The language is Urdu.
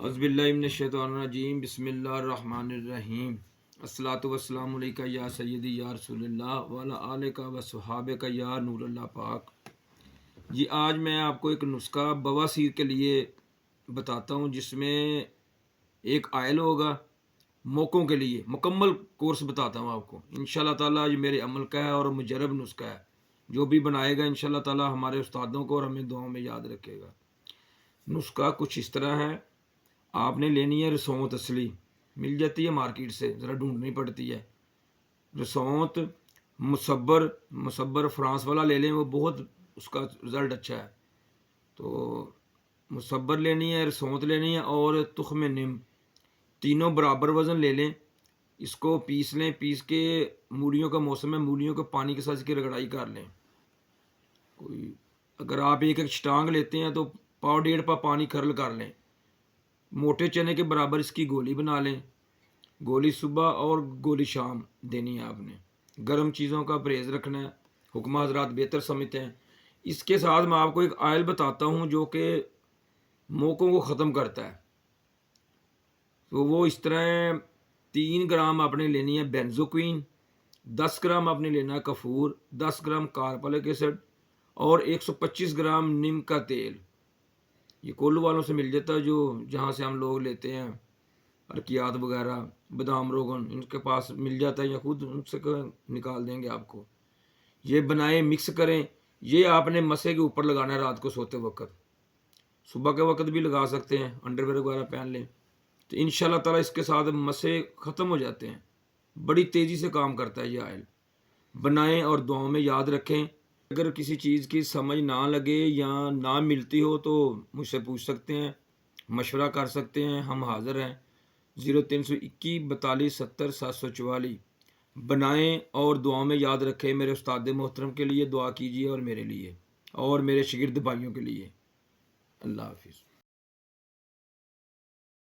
اعوذ باللہ من الشیطان الرجیم بسم اللہ الرحمن الرحیم الصلاۃ والسلام علیکہ یا سیدی یا رسول اللہ وعلی آلک و صحابک یا نور اللہ پاک۔ جی آج میں آپ کو ایک نسخہ بواسیر کے لیے بتاتا ہوں، جس میں ایک آئل ہوگا موقعوں کے لیے، مکمل کورس بتاتا ہوں آپ کو انشاءاللہ تعالیٰ۔ یہ میرے عمل کا ہے اور مجرب نسخہ ہے، جو بھی بنائے گا انشاءاللہ تعالیٰ ہمارے استادوں کو اور ہمیں دعاؤں میں یاد رکھے گا۔ نسخہ کچھ اس طرح ہے، آپ نے لینی ہے رسوت اصلی، مل جاتی ہے مارکیٹ سے، ذرا ڈھونڈنی پڑتی ہے۔ رسوت مصبر فرانس والا لے لیں، وہ بہت اس کا رزلٹ اچھا ہے۔ تو مصبر لینی ہے، رسوت لینی ہے اور تخم نم، تینوں برابر وزن لے لیں۔ اس کو پیس لیں، پیس کے مولیوں کا موسم ہے، مولیوں کو پانی کے ساتھ اس کی رگڑائی کر لیں۔ اگر آپ ایک چھٹانگ لیتے ہیں تو پاؤ ڈیڑھ پا پانی کھرل کر لیں۔ موٹے چنے کے برابر اس کی گولی بنا لیں، گولی صبح اور گولی شام دینی ہے آپ نے۔ گرم چیزوں کا پرہیز رکھنا ہے، حکمہ حضرات بہتر سمجھتے ہیں۔ اس کے ساتھ میں آپ کو ایک آئل بتاتا ہوں جو کہ موقعوں کو ختم کرتا ہے۔ تو وہ اس طرح 3 گرام آپ نے لینی ہے بینزوکوین، 10 گرام آپ نے لینا ہے کفور، 10 گرام کاربولک ایسڈ اور 125 گرام نیم کا تیل۔ یہ کولو والوں سے مل جاتا ہے، جو جہاں سے ہم لوگ لیتے ہیں، ارکیات وغیرہ، بادام روغن، ان کے پاس مل جاتا ہے، یا خود ان سے نکال دیں گے آپ کو۔ یہ بنائیں، مکس کریں۔ یہ آپ نے مسے کے اوپر لگانا ہے رات کو سوتے وقت، صبح کے وقت بھی لگا سکتے ہیں، انڈر ویئر وغیرہ پہن لیں تو انشاءاللہ تعالیٰ اس کے ساتھ مسے ختم ہو جاتے ہیں۔ بڑی تیزی سے کام کرتا ہے یہ آئل۔ بنائیں اور دعاؤں میں یاد رکھیں۔ اگر کسی چیز کی سمجھ نہ لگے یا نہ ملتی ہو تو مجھ سے پوچھ سکتے ہیں، مشورہ کر سکتے ہیں، ہم حاضر ہیں۔ 0321 42 70 744۔ بنائیں اور دعاؤں میں یاد رکھیں۔ میرے استاد محترم کے لیے دعا کیجیے اور میرے لیے اور میرے شاگرد بھائیوں کے لیے۔ اللہ حافظ۔